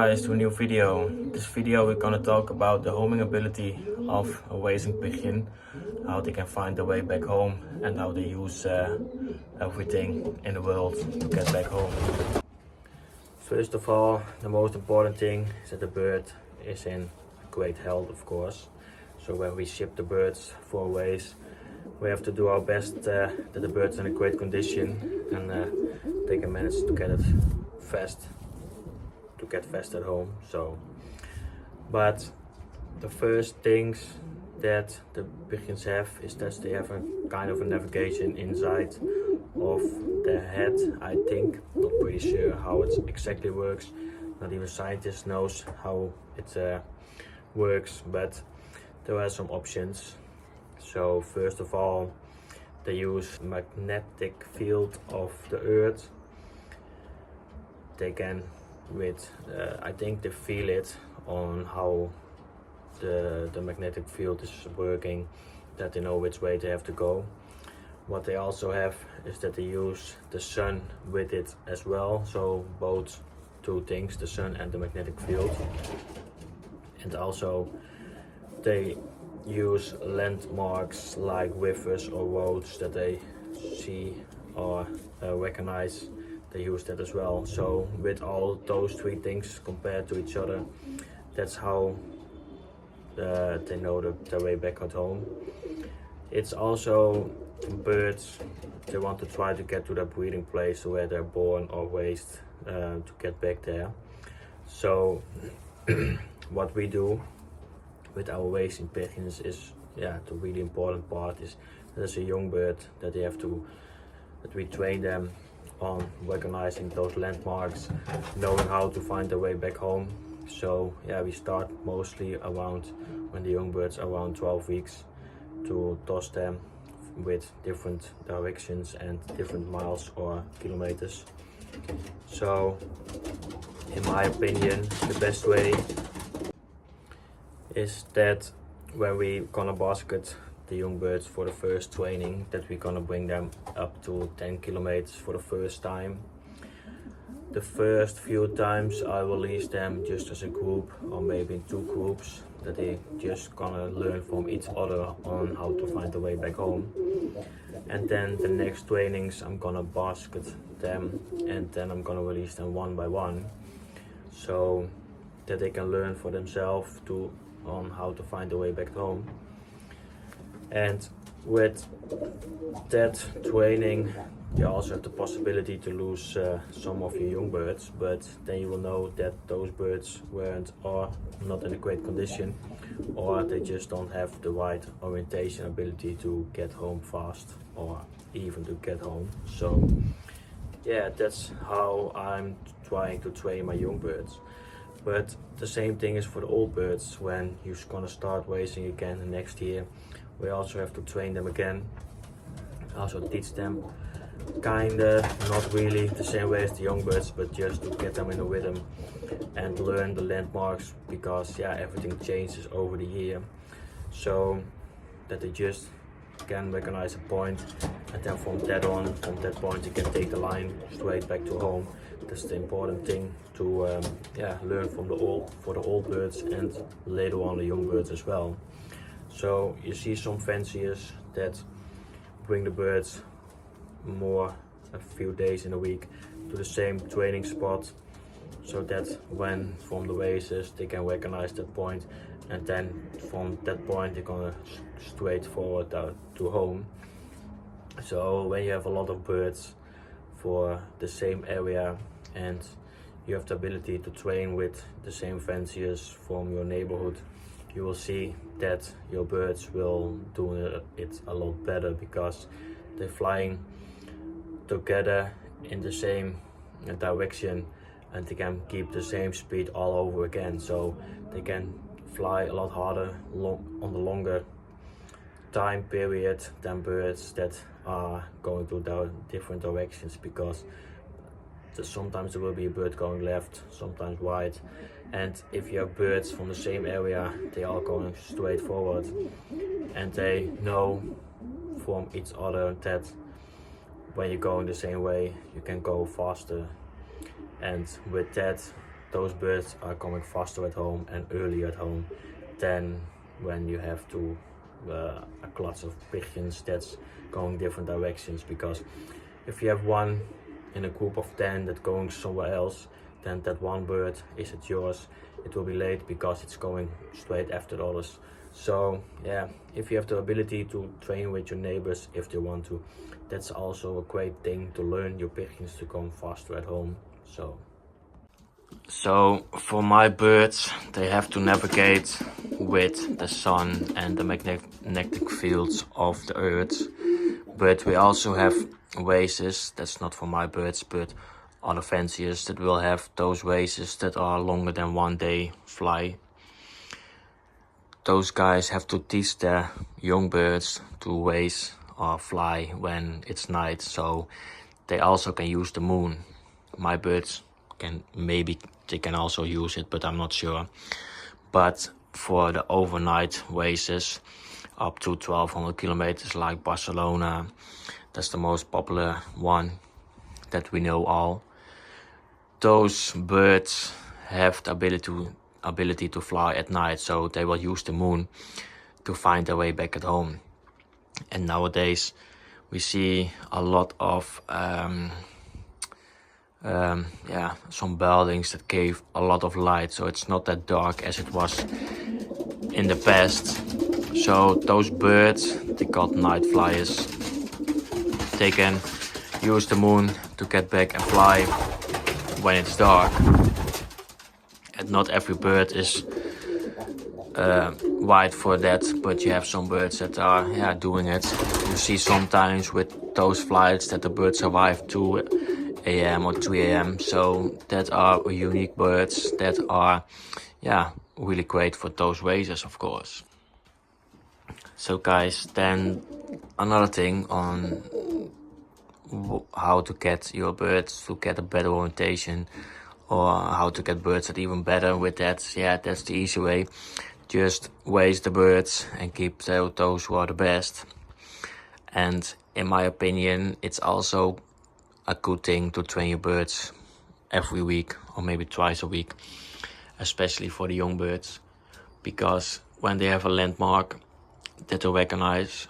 guys to a new video. This video we're gonna talk about the homing ability of a racing pigeon, how they can find their way back home and how they use everything in the world to get back home. First of all, the most important thing is that the bird is in great health, of course. So when we ship the birds for ways, we have to do our best that the bird's in a great condition and they can manage to get it fast at home. But the first things that the pigeons have is that they have a kind of a navigation inside of their head. I think, not pretty sure how it exactly works. Not even scientist knows how it works, but there are some options. So first of all, they use magnetic field of the earth. They can I think they feel it on how the magnetic field is working, that they know which way they have to go. What they also have is that they use the sun with it as well, so both two things, the sun and the magnetic field. And also they use landmarks like rivers or roads that they see or recognize. They use that as well. So with all those three things compared to each other, that's how they know their way back at home. It's also birds, they want to try to get to their breeding place where they're born or raised, to get back there. So what we do with our racing pigeons is, the really important part is there's a young bird that we train them on recognizing those landmarks, knowing how to find their way back home. So we start mostly around when the young birds are around 12 weeks to toss them with different directions and different miles or kilometers. So in my opinion, the best way is that when we gonna basket the young birds for the first training, that we're gonna bring them up to 10 kilometers for the first time. The first few times I release them just as a group or maybe in two groups, that they just gonna learn from each other on how to find the way back home. And then the next trainings I'm gonna basket them and then I'm gonna release them one by one, so that they can learn for themselves on how to find the way back home. And with that training, you also have the possibility to lose some of your young birds, but then you will know that those birds are not in a great condition, or they just don't have the right orientation ability to get home fast or even to get home. So that's how I'm trying to train my young birds. But the same thing is for the old birds. When you're gonna start racing again the next year, we also have to train them again, also teach them kinda, not really the same way as the young birds, but just to get them in a rhythm and learn the landmarks, because everything changes over the year, so that they just can recognize a point, and then from that point you can take the line straight back to home. That's the important thing to learn from for the old birds and later on the young birds as well. So you see some fanciers that bring the birds a few days in a week to the same training spot, so that when from the races they can recognize that point, and then from that point they're gonna straight forward to home. So when you have a lot of birds for the same area and you have the ability to train with the same fanciers from your neighborhood, you will see that your birds will do it a lot better, because they're flying together in the same direction and they can keep the same speed all over again. So they can fly a lot harder on the longer time period than birds that are going to different directions, because sometimes there will be a bird going left, sometimes right, and if you have birds from the same area, they are going straight forward, and they know from each other that when you're going the same way you can go faster, and with that those birds are coming faster at home and earlier at home than when you have a clutch of pigeons that's going different directions. Because if you have one in a group of 10 that's going somewhere else, then that one bird is at yours. It will be late because it's going straight after the others. So yeah, if you have the ability to train with your neighbors if they want to, that's also a great thing to learn your pigeons to come faster at home. So for my birds, they have to navigate with the sun and the magnetic fields of the earth. But we also have races, that's not for my birds, but other fanciers that will have those races that are longer than 1 day fly. Those guys have to teach their young birds to race or fly when it's night, so they also can use the moon. My birds they can also use it, but I'm not sure. But for the overnight races up to 1200 kilometers like Barcelona, that's the most popular one that we know all. Those birds have the ability to fly at night, so they will use the moon to find their way back at home. And nowadays we see a lot of some buildings that give a lot of light, so it's not that dark as it was in the past. So those birds, they called night flyers, they can use the moon to get back and fly when it's dark. And not every bird is wired for that, but you have some birds that are doing it. You see sometimes with those flights that the birds arrive 2 a.m. or 3 a.m. So that are unique birds that are really great for those races, of course. So guys, then another thing on how to get your birds to get a better orientation, or how to get birds that even better with that. Yeah, that's the easy way. Just raise the birds and keep those who are the best. And in my opinion, it's also a good thing to train your birds every week or maybe twice a week, especially for the young birds, because when they have a landmark that they recognize,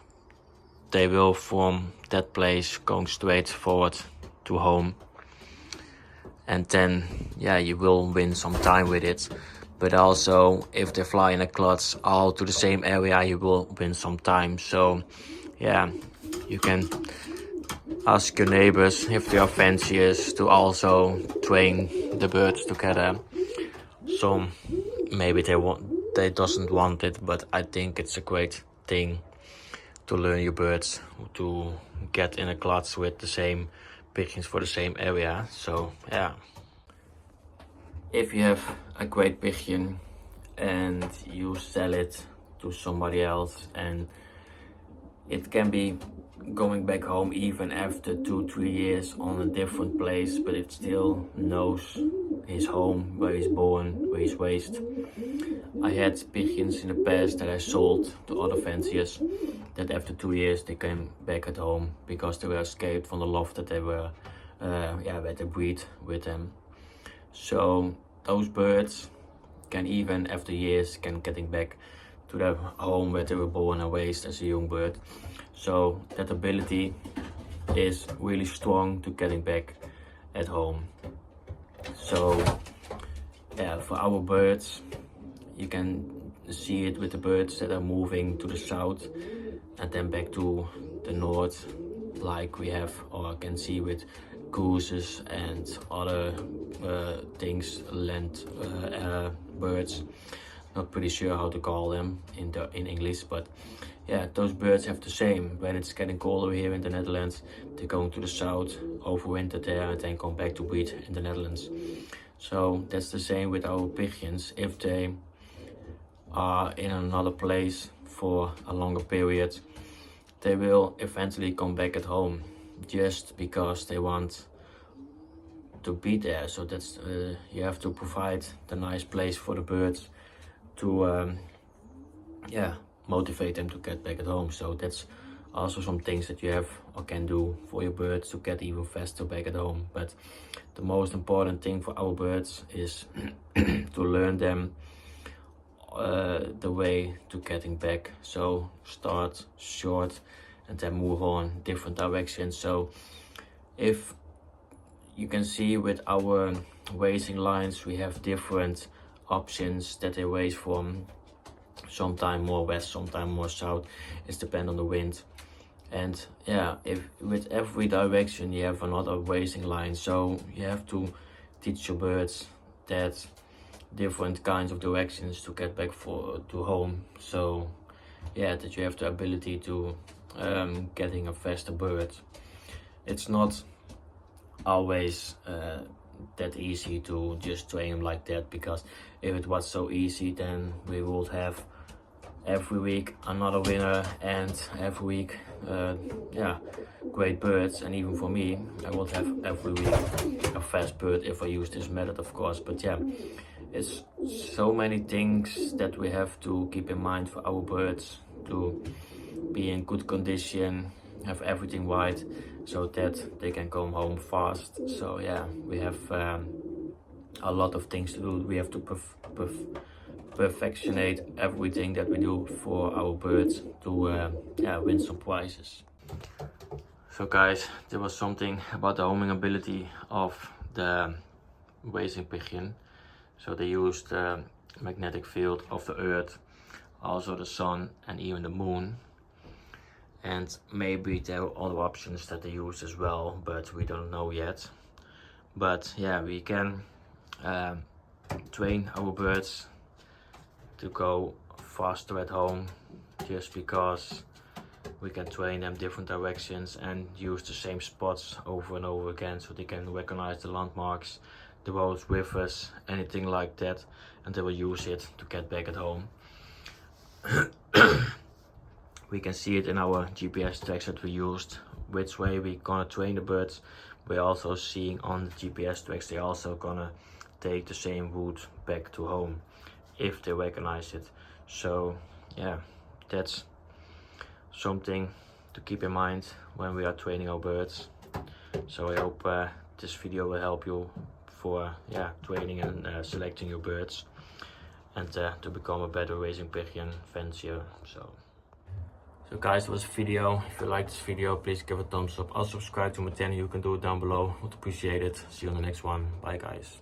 they will from that place going straight forward to home. And then you will win some time with it. But also if they fly in a clutch all to the same area, you will win some time. So you can ask your neighbors if they are fanciers to also train the birds together. Some maybe they doesn't want it, but I think it's a great thing to learn your birds to get in a clutch with the same pigeons for the same area. So if you have a great pigeon and you sell it to somebody else, and it can be going back home even after 2-3 years on a different place, but it still knows his home, where he's born, where he's raised. I had pigeons in the past that I sold to other fanciers that after 2 years they came back at home because they were escaped from the loft that they were where they breed with them. So those birds can even after years getting back to their home where they were born and raised as a young bird. So that ability is really strong to getting back at home. So for our birds, you can see it with the birds that are moving to the south and then back to the north, like we have or can see with gooses and other things, land birds. Not pretty sure how to call them in English, but those birds have the same. When it's getting colder here in the Netherlands, they're going to the south, overwinter there, and then come back to breed in the Netherlands. So that's the same with our pigeons. If they are in another place for a longer period, they will eventually come back at home just because they want to be there. So that's you have to provide the nice place for the birds to motivate them to get back at home. So that's also some things that you have or can do for your birds to get even faster back at home. But the most important thing for our birds is to learn them the way to getting back. So start short and then move on different directions. So if you can see with our racing lines, we have different options that they race from. Sometime more west, sometime more south. It depends on the wind. And yeah, if with every direction you have another racing line, so you have to teach your birds that different kinds of directions to get back to home. So yeah, that you have the ability to getting a faster bird. It's not always that easy to just train them like that, because if it was so easy, then we would have every week another winner, and every week yeah, great birds. And even for me, I would have every week a fast bird if I use this method, of course. But yeah, it's so many things that we have to keep in mind for our birds to be in good condition, have everything right, so that they can come home fast. So yeah, we have a lot of things to do. We have to perfectionate everything that we do for our birds to yeah, win some prizes. So guys, there was something about the homing ability of the racing pigeon. So they used the magnetic field of the earth, also the sun and even the moon. And maybe there are other options that they use as well, but we don't know yet. But yeah, we can train our birds to go faster at home, just because we can train them different directions and use the same spots over and over again, so they can recognize the landmarks, the roads, rivers, anything like that, and they will use it to get back at home. We can see it in our GPS tracks that we used, which way we're gonna train the birds. We're also seeing on the GPS tracks they're also gonna take the same route back to home if they recognize it. So yeah, that's something to keep in mind when we are training our birds. So I hope this video will help you for yeah, training and selecting your birds, and to become a better racing pigeon fancier. So guys, that was a video. If you like this video, please give it a thumbs up. Also subscribe to my channel, you can do it down below. Would appreciate it. See you on the next one. Bye guys.